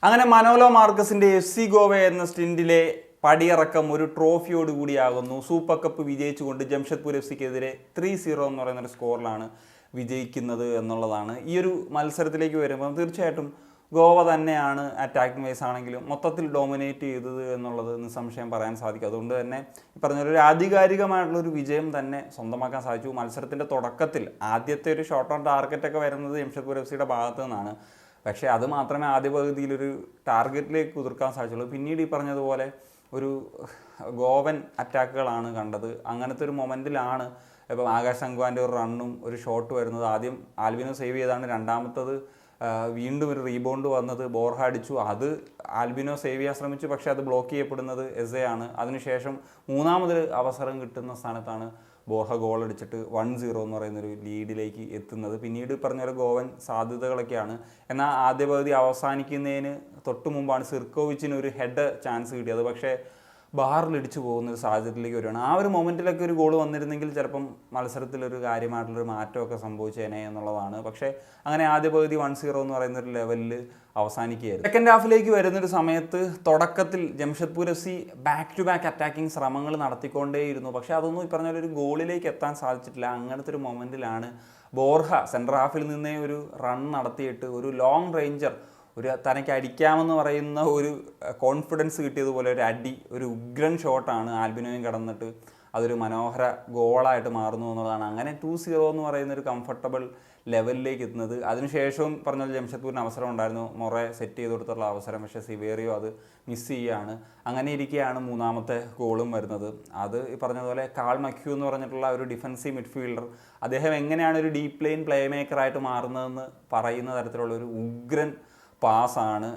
അങ്ങനെ Manolo മാർക്കസിന്റെ FC Goa എന്ന സ്റ്റിൻഡിലെ പടിയിറക്കം ഒരു ട്രോഫിയോട് കൂടിയാകുന്നു. സൂപ്പർ കപ്പ് വിജയിച്ചുകൊണ്ട് ജംഷഡ്പൂർ FCക്കെതിരെ 3-0 എന്ന് പറയുന്ന ഒരു സ്കോറിലാണ് വിജയിക്കുന്നത് എന്നുള്ളതാണ്. ഈ ഒരു മത്സരത്തിലേക്ക് വരുമ്പോൾ തീർച്ചയായിട്ടും ഗോവ തന്നെയാണ് അറ്റാക്കിംഗ് വൈസ് ആണെങ്കിലും മൊത്തത്തിൽ ഡോമിനേറ്റ് ചെയ്തത് എന്നുള്ളത് നിസ്സംശയം പറയാൻ സാധിക്കും. അതുകൊണ്ട് തന്നെ ഈ പറഞ്ഞൊരു ആധികാരികമായിട്ടുള്ളൊരു വിജയം തന്നെ സ്വന്തമാക്കാൻ സാധിച്ചു. മത്സരത്തിൻ്റെ തുടക്കത്തിൽ ആദ്യത്തെ ഒരു ഷോർട്ട് ഓൺ ടാർഗറ്റൊക്കെ വരുന്നത് ജംഷഡ്പൂർ FCയുടെ ഭാഗത്തു നിന്നാണ്. പക്ഷേ അത് മാത്രമേ ആദ്യ പകുതിയിലൊരു ടാർഗറ്റിലേക്ക് കുതിർക്കാൻ സാധിച്ചുള്ളൂ. പിന്നീട് ഈ പറഞ്ഞതുപോലെ ഒരു ഗോവൻ അറ്റാക്കുകളാണ് കണ്ടത്. അങ്ങനത്തെ ഒരു മൊമെൻറ്റിലാണ് ഇപ്പം ആകാശ് സംഗ്വാൻ്റെ ഒരു റണ്ണും ഒരു ഷോട്ട് വരുന്നത്. ആദ്യം ആൽബിനോ സേവ് ചെയ്താണ്, രണ്ടാമത്തത് വീണ്ടും ഒരു റീബൗണ്ട് വന്നത് ബോർഹ അടിച്ചു. അത് ആൽബിനോ സേവ് ചെയ്യാൻ ശ്രമിച്ചു, പക്ഷേ അത് ബ്ലോക്ക് ചെയ്യപ്പെടുന്നത് എസെ ആണ്. അതിനുശേഷം മൂന്നാമതൊരു അവസരം കിട്ടുന്ന സ്ഥാനത്താണ് ബോർഹ ഗോൾ അടിച്ചിട്ട് 1-0 എന്ന് പറയുന്നൊരു ലീഡിലേക്ക് എത്തുന്നത്. പിന്നീട് പറഞ്ഞൊരു ഗോവൻ സാധ്യതകളൊക്കെയാണ്. എന്നാൽ ആദ്യ പകുതി അവസാനിക്കുന്നതിന് തൊട്ട് മുമ്പാണ് സിർക്കോവിച്ചിന് ഒരു ഹെഡ് ചാൻസ് കിട്ടിയത്. പക്ഷേ ബാറിലിടിച്ചു പോകുന്ന ഒരു സാഹചര്യത്തിലേക്ക് വരികയാണ്. ആ ഒരു മൊമെൻറ്റിലൊക്കെ ഒരു ഗോൾ വന്നിരുന്നെങ്കിൽ ചിലപ്പം മത്സരത്തിലൊരു കാര്യമായിട്ടുള്ളൊരു മാറ്റമൊക്കെ സംഭവിച്ചേനെ എന്നുള്ളതാണ്. പക്ഷേ അങ്ങനെ ആദ്യ പകുതി 1-0 എന്ന് പറയുന്ന ഒരു ലെവലിൽ അവസാനിക്കുകയായിരുന്നു. സെക്കൻഡ് ഹാഫിലേക്ക് വരുന്നൊരു സമയത്ത് തുടക്കത്തിൽ Jamshedpur FC back to back attacking ശ്രമങ്ങൾ നടത്തിക്കൊണ്ടേയിരുന്നു. പക്ഷേ അതൊന്നും ഈ പറഞ്ഞൊരു ഗോളിലേക്ക് എത്താൻ സാധിച്ചിട്ടില്ല. അങ്ങനത്തെ ഒരു മൊമെൻറ്റിലാണ് ബോർഹ സെൻട്രൽ ഹാഫിൽ നിന്നേ ഒരു റൺ നടത്തിയിട്ട് ഒരു ലോങ് റേഞ്ചർ, ഒരു തനിക്ക് അടിക്കാമെന്ന് പറയുന്ന ഒരു കോൺഫിഡൻസ് കിട്ടിയതുപോലെ ഒരു അടി, ഒരു ഉഗ്രൻ ഷോട്ടാണ് ആൽബിനോയും കടന്നിട്ട് അതൊരു മനോഹര ഗോളായിട്ട് മാറുന്നു എന്നുള്ളതാണ്. അങ്ങനെ 2-0 എന്ന് പറയുന്ന ഒരു കംഫർട്ടബിൾ ലെവലിലേക്ക് എത്തുന്നത്. അതിനുശേഷവും പറഞ്ഞ ജംഷഡ്പൂരിന് അവസരം ഉണ്ടായിരുന്നു, മൊറെ സെറ്റ് ചെയ്ത് കൊടുത്തുള്ള അവസരം. പക്ഷേ സിവേറിയോ അത് മിസ് ചെയ്യുകയാണ്. അങ്ങനെ ഇരിക്കുകയാണ് മൂന്നാമത്തെ ഗോളും വരുന്നത്. അത് ഈ പറഞ്ഞതുപോലെ കാൾ മക്യൂ എന്ന് പറഞ്ഞിട്ടുള്ള ഒരു ഡിഫൻസീവ് മിഡ്ഫീൽഡർ, അദ്ദേഹം എങ്ങനെയാണ് ഒരു ഡീപ്പ് ലൈൻ പ്ലേ മേക്കറായിട്ട് മാറുന്നതെന്ന് പറയുന്ന തരത്തിലുള്ള ഒരു ഉഗ്രൻ പാസ്സാണ്.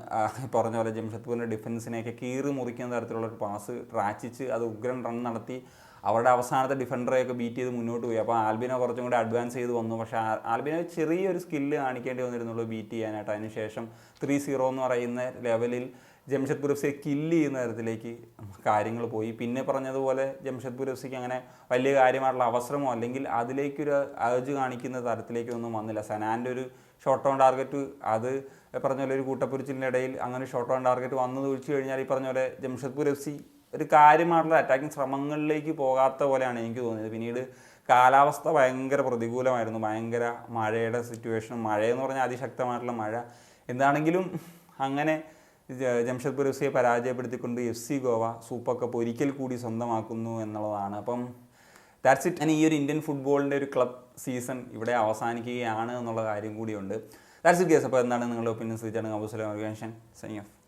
പറഞ്ഞ പോലെ ജംഷഡ്പൂരിൻ്റെ ഡിഫൻസിനെയൊക്കെ കീറി മുറിക്കുന്ന തരത്തിലുള്ളൊരു പാസ് റാച്ചിച്ച് അത് ഉഗ്രൻ റൺ നടത്തി അവരുടെ അവസാനത്തെ ഡിഫൻഡറെയൊക്കെ ബീറ്റ് ചെയ്ത് മുന്നോട്ട് പോയി. അപ്പോൾ ആൽബിനോ കുറച്ചും കൂടി അഡ്വാൻസ് ചെയ്ത് വന്നു. പക്ഷേ ആൽബിനോ ചെറിയൊരു സ്കില്ല് കാണിക്കേണ്ടി വന്നിരുന്നുള്ളൂ ബീറ്റ് ചെയ്യാനായിട്ട്. അതിനുശേഷം 3-0 എന്ന് പറയുന്ന ലെവലിൽ ജംഷഡ്പൂർ FCയെ കില്ല് ചെയ്യുന്ന തരത്തിലേക്ക് കാര്യങ്ങൾ പോയി. പിന്നെ പറഞ്ഞതുപോലെ ജംഷഡ്പൂർ FCക്ക് അങ്ങനെ വലിയ കാര്യമായിട്ടുള്ള അവസരമോ അല്ലെങ്കിൽ അതിലേക്കൊരു അർജ് കാണിക്കുന്ന തരത്തിലേക്കൊന്നും വന്നില്ല. സനാൻ്റെ ഒരു ഷോർട്ട് ഓൺ ടാർഗറ്റ്, അത് പറഞ്ഞ പോലെ ഒരു കൂട്ടപ്പൊരിച്ചിലിൻ്റെ ഇടയിൽ അങ്ങനെ ഷോർട്ട് ഓൺ ടാർഗറ്റ് വന്നു ഒഴിച്ചു കഴിഞ്ഞാൽ ഈ പറഞ്ഞ പോലെ ജംഷഡ്പൂർ FC ഒരു കാര്യമായിട്ടുള്ള അറ്റാക്കിംഗ് ശ്രമങ്ങളിലേക്ക് പോകാത്ത പോലെയാണ് എനിക്ക് തോന്നിയത്. പിന്നീട് കാലാവസ്ഥ ഭയങ്കര പ്രതികൂലമായിരുന്നു, ഭയങ്കര മഴയുടെ സിറ്റുവേഷനും, മഴയെന്ന് പറഞ്ഞാൽ അതിശക്തമായിട്ടുള്ള മഴ. എന്താണെങ്കിലും അങ്ങനെ ജംഷഡ്പൂർ FCയെ പരാജയപ്പെടുത്തിക്കൊണ്ട് FC ഗോവ സൂപ്പർ കപ്പ് ഒരിക്കൽ കൂടി സ്വന്തമാക്കുന്നു എന്നുള്ളതാണ്. അപ്പം ദാറ്റ്സ് ഇറ്റ്. ഈ ഒരു ഇന്ത്യൻ ഫുട്ബോളിൻ്റെ ഒരു ക്ലബ് സീസൺ ഇവിടെ അവസാനിക്കുകയാണ് എന്നുള്ള കാര്യം കൂടിയുണ്ട്. That's it guys. അപ്പോൾ എന്താണ് നിങ്ങളുടെ opinions? Abusalam organisation signing of.